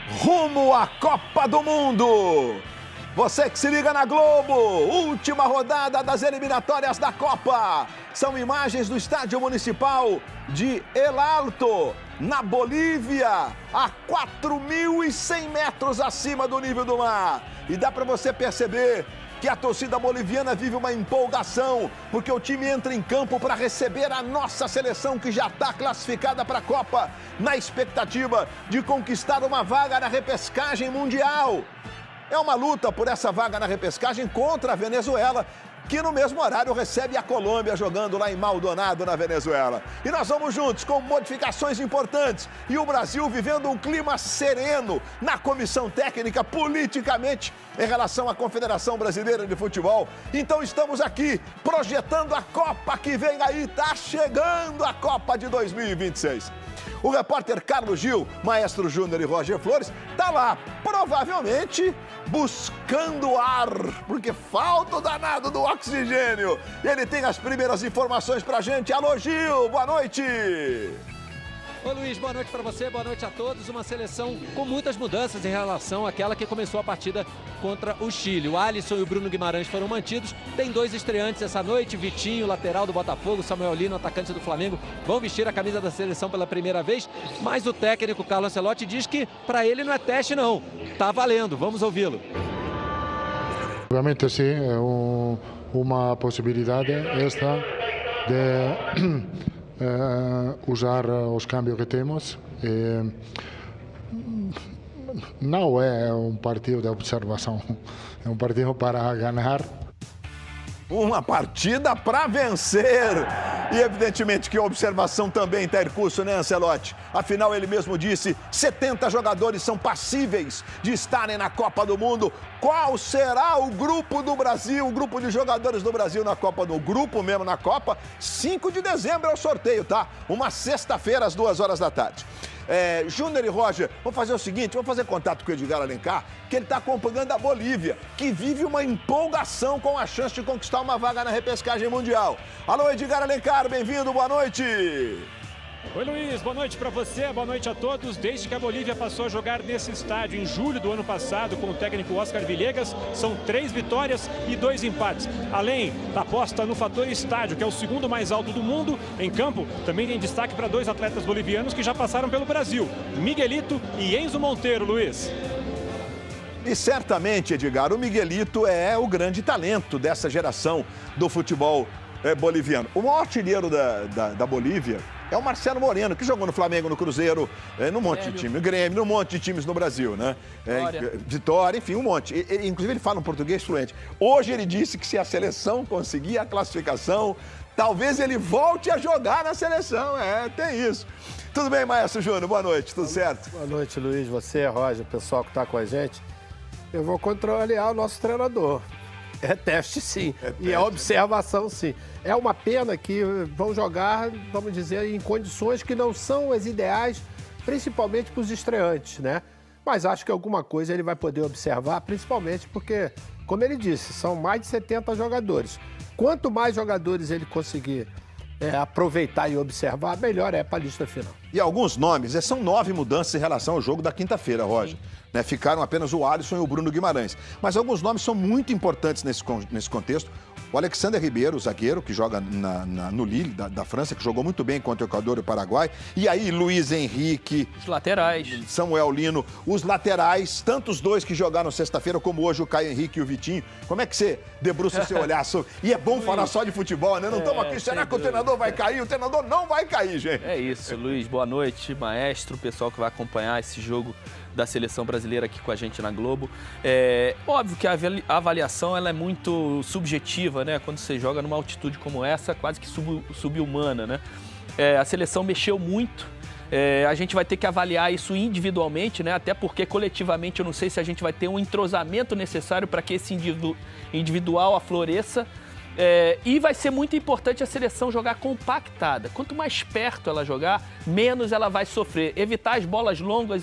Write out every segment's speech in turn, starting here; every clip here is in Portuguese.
rumo à Copa do Mundo. Você que se liga na Globo, última rodada das eliminatórias da Copa. São imagens do Estádio Municipal de El Alto, na Bolívia, a 4.100 metros acima do nível do mar. E dá para você perceber que a torcida boliviana vive uma empolgação, porque o time entra em campo para receber a nossa seleção que já está classificada para a Copa, na expectativa de conquistar uma vaga na repescagem mundial. É uma luta por essa vaga na repescagem contra a Venezuela, que no mesmo horário recebe a Colômbia jogando lá em Maldonado, na Venezuela. E nós vamos juntos com modificações importantes e o Brasil vivendo um clima sereno na comissão técnica, politicamente, em relação à Confederação Brasileira de Futebol. Então estamos aqui projetando a Copa que vem aí, está chegando a Copa de 2026. O repórter Carlos Gil, Maestro Júnior e Roger Flores, tá lá, provavelmente buscando ar, porque falta o danado do oxigênio. Ele tem as primeiras informações pra gente. Alô, Gil, boa noite! Oi, Luiz, boa noite para você, boa noite a todos. Uma seleção com muitas mudanças em relação àquela que começou a partida contra o Chile. O Alisson e o Bruno Guimarães foram mantidos. Tem dois estreantes essa noite, Vitinho, lateral do Botafogo, Samuel Lino, atacante do Flamengo, vão vestir a camisa da seleção pela primeira vez. Mas o técnico Carlo Ancelotti diz que para ele não é teste não, tá valendo. Vamos ouvi-lo. Obviamente sim, é uma possibilidade esta de usar os cambios que temos. Não é um partido de observação, é um partido para ganhar. Uma partida para vencer. E evidentemente que a observação também está em curso, né, Ancelotti? Afinal, ele mesmo disse, 70 jogadores são passíveis de estarem na Copa do Mundo. Qual será o grupo do Brasil, o grupo de jogadores do Brasil na Copa do Mundo? Grupo mesmo na Copa? 5 de dezembro é o sorteio, tá? Uma sexta-feira, às 2 horas da tarde. Júnior e Roger, vamos fazer o seguinte, vamos fazer contato com o Edgar Alencar, que ele está acompanhando a Bolívia, que vive uma empolgação com a chance de conquistar uma vaga na repescagem mundial. Alô, Edgar Alencar, bem-vindo, boa noite! Oi, Luiz, boa noite para você, boa noite a todos. Desde que a Bolívia passou a jogar nesse estádio em julho do ano passado com o técnico Oscar Villegas, são 3 vitórias e 2 empates. Além da aposta no fator estádio, que é o segundo mais alto do mundo, em campo também tem destaque para 2 atletas bolivianos que já passaram pelo Brasil, Miguelito e Enzo Monteiro, Luiz. E certamente, Edgar, o Miguelito é o grande talento dessa geração do futebol boliviano. O maior artilheiro da Bolívia é o Marcelo Moreno, que jogou no Flamengo, no Cruzeiro, num monte de time, Grêmio, num monte de times no Brasil, né? Vitória, enfim, um monte. Inclusive ele fala um português fluente. Hoje ele disse que se a seleção conseguir a classificação, talvez ele volte a jogar na seleção. Tem isso. Tudo bem, Maestro Júnior? Boa noite, tudo certo? Boa noite, Luiz, você, Roger, o pessoal que está com a gente. Eu vou controlar o nosso treinador. É teste, sim. E é observação, sim. É uma pena que vão jogar, vamos dizer, em condições que não são as ideais, principalmente para os estreantes, né? Mas acho que alguma coisa ele vai poder observar, principalmente porque, como ele disse, são mais de 70 jogadores. Quanto mais jogadores ele conseguir aproveitar e observar, melhor é para a lista final. E alguns nomes, são 9 mudanças em relação ao jogo da quinta-feira, Roger. Ficaram apenas o Alisson e o Bruno Guimarães. Mas alguns nomes são muito importantes nesse contexto. O Alexander Ribeiro, o zagueiro, que joga no Lille, da França, que jogou muito bem contra o Equador e o Paraguai. E aí, Luiz Henrique. Os laterais. Samuel Lino. Os laterais, tanto os dois que jogaram sexta-feira, como hoje o Caio Henrique e o Vitinho. Como é que você debruça o seu olhar? E é bom falar só de futebol, né? Não estamos aqui, será que o treinador vai cair? O treinador não vai cair, gente. É isso, Luiz. Boa noite, maestro, pessoal que vai acompanhar esse jogo da seleção brasileira aqui com a gente na Globo. Óbvio que a avaliação ela é muito subjetiva, né? Quando você joga numa altitude como essa, quase que sub-humana, né? A seleção mexeu muito. A gente vai ter que avaliar isso individualmente, né? Até porque coletivamente eu não sei se a gente vai ter um entrosamento necessário para que esse individual afloreça. E vai ser muito importante a seleção jogar compactada. Quanto mais perto ela jogar, menos ela vai sofrer. Evitar as bolas longas,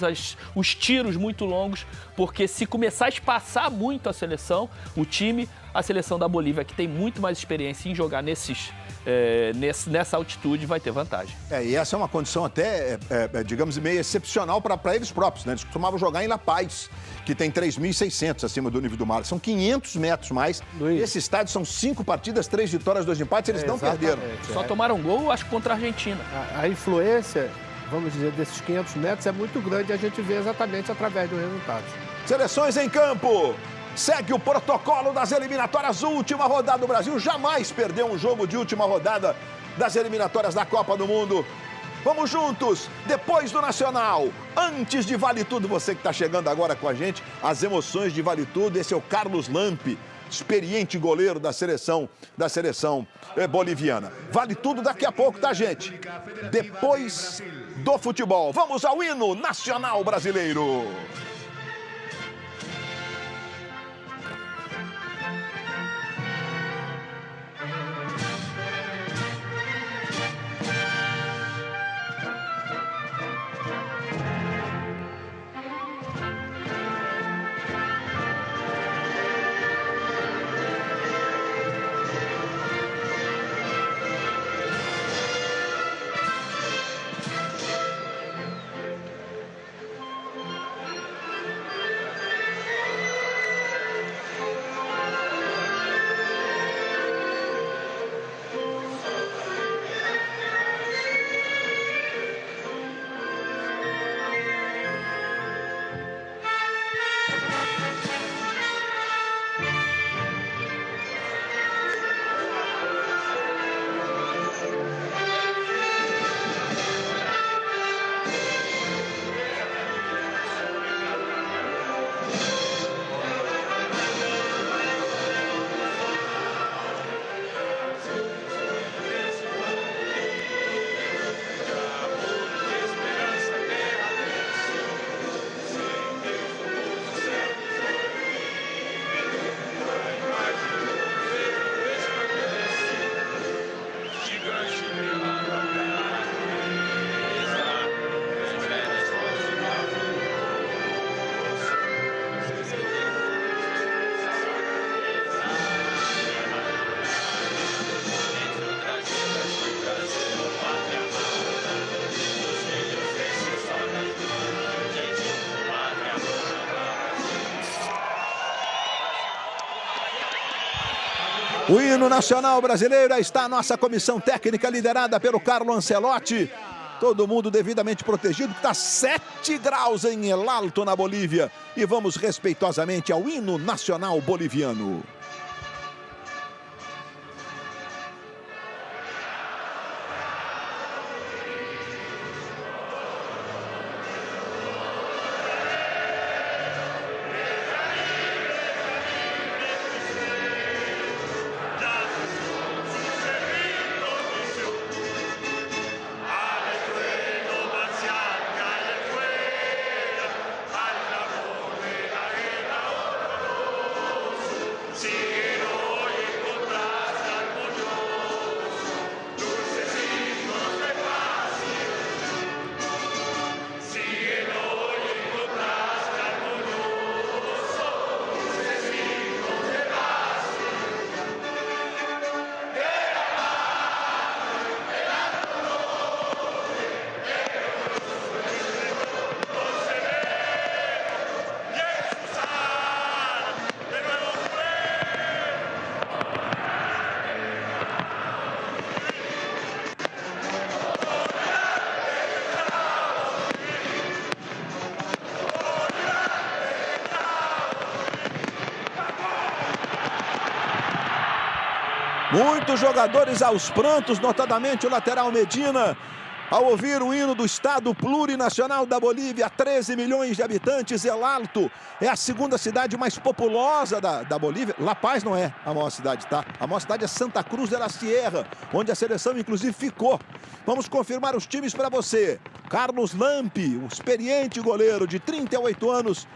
os tiros muito longos, porque se começar a espaçar muito a seleção, o time, A seleção da Bolívia, que tem muito mais experiência em jogar nessa altitude, vai ter vantagem. E essa é uma condição até, digamos, meio excepcional para eles próprios, né? Eles costumavam jogar em La Paz, que tem 3.600 acima do nível do mar. São 500 metros mais. Luiz. Esse estádio são 5 partidas, 3 vitórias, 2 empates, eles não perderam. Só tomaram gol, acho que contra a Argentina. A influência, vamos dizer, desses 500 metros é muito grande e a gente vê exatamente através do resultado. Seleções em campo. Segue o protocolo das eliminatórias, última rodada do Brasil. Jamais perdeu um jogo de última rodada das eliminatórias da Copa do Mundo. Vamos juntos, depois do Nacional, antes de Vale Tudo, você que está chegando agora com a gente, as emoções de Vale Tudo. Esse é o Carlos Lampe, experiente goleiro da seleção boliviana. Vale Tudo daqui a pouco, tá, gente? Depois do futebol. Vamos ao hino nacional brasileiro. O hino nacional brasileiro, está a nossa comissão técnica liderada pelo Carlo Ancelotti. Todo mundo devidamente protegido, está 7 graus em El Alto, na Bolívia. E vamos respeitosamente ao hino nacional boliviano. Muitos jogadores aos prantos, notadamente o lateral Medina, ao ouvir o hino do Estado Plurinacional da Bolívia. 13 milhões de habitantes, El Alto é a segunda cidade mais populosa da Bolívia. La Paz não é a maior cidade, tá? A maior cidade é Santa Cruz de la Sierra, onde a seleção inclusive ficou. Vamos confirmar os times para você. Carlos Lampe, o experiente goleiro de 38 anos,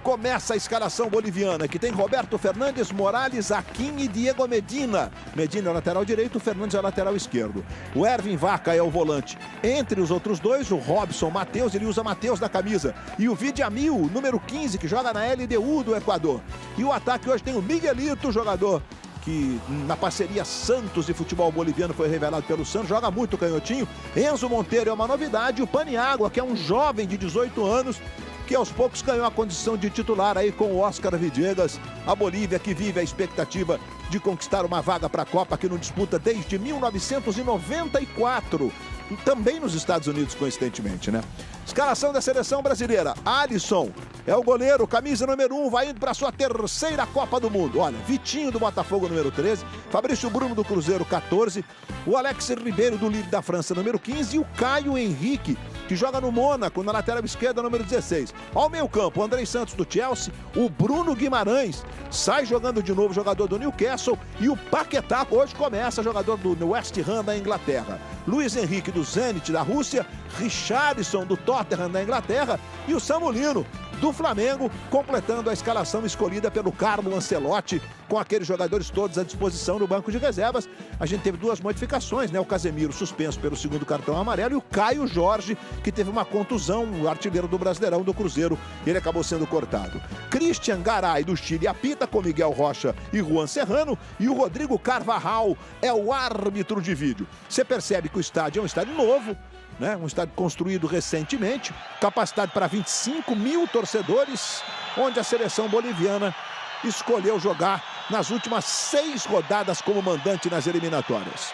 Começa a escalação boliviana, que tem Roberto Fernandes, Morales, Aquim e Diego Medina. Medina é o lateral direito, Fernandes é o lateral esquerdo. O Ervin Vaca é o volante. Entre os outros dois, o Robson Matheus, ele usa Matheus na camisa. E o Vidiamil, número 15, que joga na LDU do Equador. E o ataque hoje tem o Miguelito, jogador que na parceria Santos e futebol boliviano foi revelado pelo Santos, joga muito canhotinho. Enzo Monteiro é uma novidade, o Paniagua, que é um jovem de 18 anos, que aos poucos ganhou a condição de titular aí com o Oscar Villegas. A Bolívia que vive a expectativa de conquistar uma vaga para a Copa, que não disputa desde 1994. E também nos Estados Unidos, coincidentemente, né? Escalação da seleção brasileira. Alisson é o goleiro, camisa número 1, vai indo para sua terceira Copa do Mundo. Olha, Vitinho do Botafogo, número 13, Fabrício Bruno do Cruzeiro, 14, o Alex Ribeiro do Lille da França, número 15, e o Caio Henrique, que joga no Mônaco, na lateral esquerda, número 16. Ao meio campo, o Andrei Santos do Chelsea, o Bruno Guimarães, sai jogando de novo, jogador do Newcastle, e o Paquetá, hoje começa, jogador do West Ham da Inglaterra. Luiz Henrique do Zenit da Rússia, Richarlison do Tottenham da Inglaterra e o Samulino do Flamengo, completando a escalação escolhida pelo Carlo Ancelotti, com aqueles jogadores todos à disposição no banco de reservas. A gente teve duas modificações, né? O Casemiro suspenso pelo segundo cartão amarelo e o Caio Jorge, que teve uma contusão, o artilheiro do Brasileirão do Cruzeiro, ele acabou sendo cortado. Christian Garay do Chile apita com Miguel Rocha e Juan Serrano, e o Rodrigo Carvajal é o árbitro de vídeo. Você percebe que o estádio é um estádio novo, né? Um estádio construído recentemente, capacidade para 25 mil torcedores, onde a seleção boliviana escolheu jogar nas últimas 6 rodadas como mandante nas eliminatórias.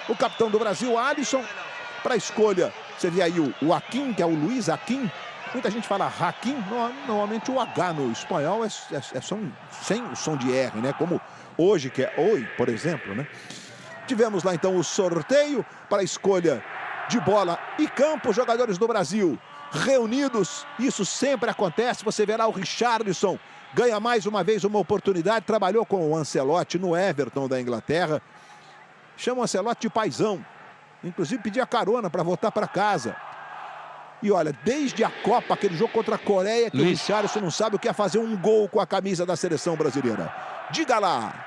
O capitão do Brasil, Alisson, para a escolha, você vê aí o Aquim, que é o Luiz Aquim. Muita gente fala Hakim, normalmente o H no espanhol é sem o som de R, né? Como hoje, que é Oi, por exemplo, né? Tivemos lá então o sorteio para a escolha de bola e campo, jogadores do Brasil reunidos, isso sempre acontece. Você verá o Richarlison, ganha mais uma vez uma oportunidade, trabalhou com o Ancelotti no Everton da Inglaterra, chama o Ancelotti de paizão, inclusive pedia carona para voltar para casa. E olha, desde a Copa, aquele jogo contra a Coreia, que o Richarlison não sabe o que é fazer um gol com a camisa da seleção brasileira. Diga lá!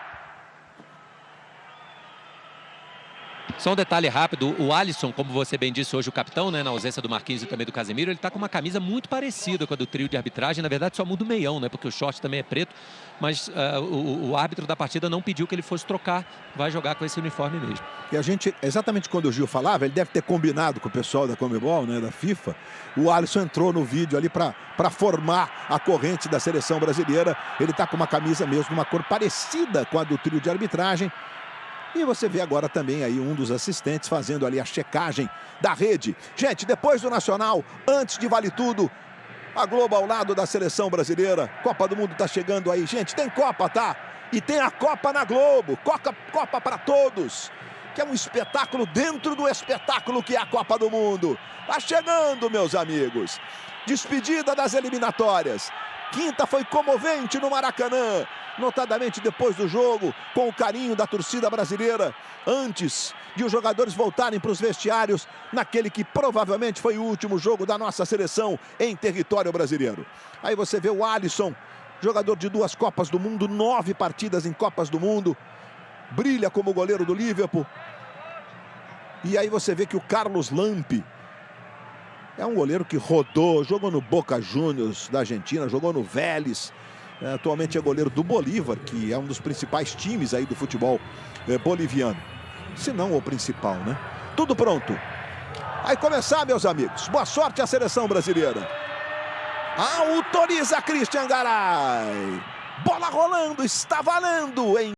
Só um detalhe rápido, o Alisson, como você bem disse hoje, o capitão, né, na ausência do Marquinhos e também do Casemiro, ele está com uma camisa muito parecida com a do trio de arbitragem. Na verdade, só muda o meião, né, porque o short também é preto, mas o árbitro da partida não pediu que ele fosse trocar, vai jogar com esse uniforme mesmo. E a gente, exatamente quando o Gil falava, ele deve ter combinado com o pessoal da Conmebol, né, da FIFA, o Alisson entrou no vídeo ali para formar a corrente da seleção brasileira. Ele está com uma camisa mesmo, uma cor parecida com a do trio de arbitragem. E você vê agora também aí um dos assistentes fazendo ali a checagem da rede. Gente, depois do Nacional, antes de Vale Tudo, a Globo ao lado da seleção brasileira. Copa do Mundo tá chegando aí. Gente, tem Copa, tá? E tem a Copa na Globo. Copa para todos. Que é um espetáculo dentro do espetáculo que é a Copa do Mundo. Tá chegando, meus amigos. Despedida das eliminatórias. Quinta foi comovente no Maracanã, notadamente depois do jogo, com o carinho da torcida brasileira, antes de os jogadores voltarem para os vestiários, naquele que provavelmente foi o último jogo da nossa seleção em território brasileiro. Aí você vê o Alisson, jogador de 2 Copas do Mundo, 9 partidas em Copas do Mundo, brilha como goleiro do Liverpool. E aí você vê que o Carlos Lampe é um goleiro que rodou, jogou no Boca Juniors da Argentina, jogou no Vélez, atualmente é goleiro do Bolívar, que é um dos principais times aí do futebol boliviano. Se não o principal, né? Tudo pronto. Vai começar, meus amigos. Boa sorte à seleção brasileira. Autoriza Christian Garay. Bola rolando, está valendo em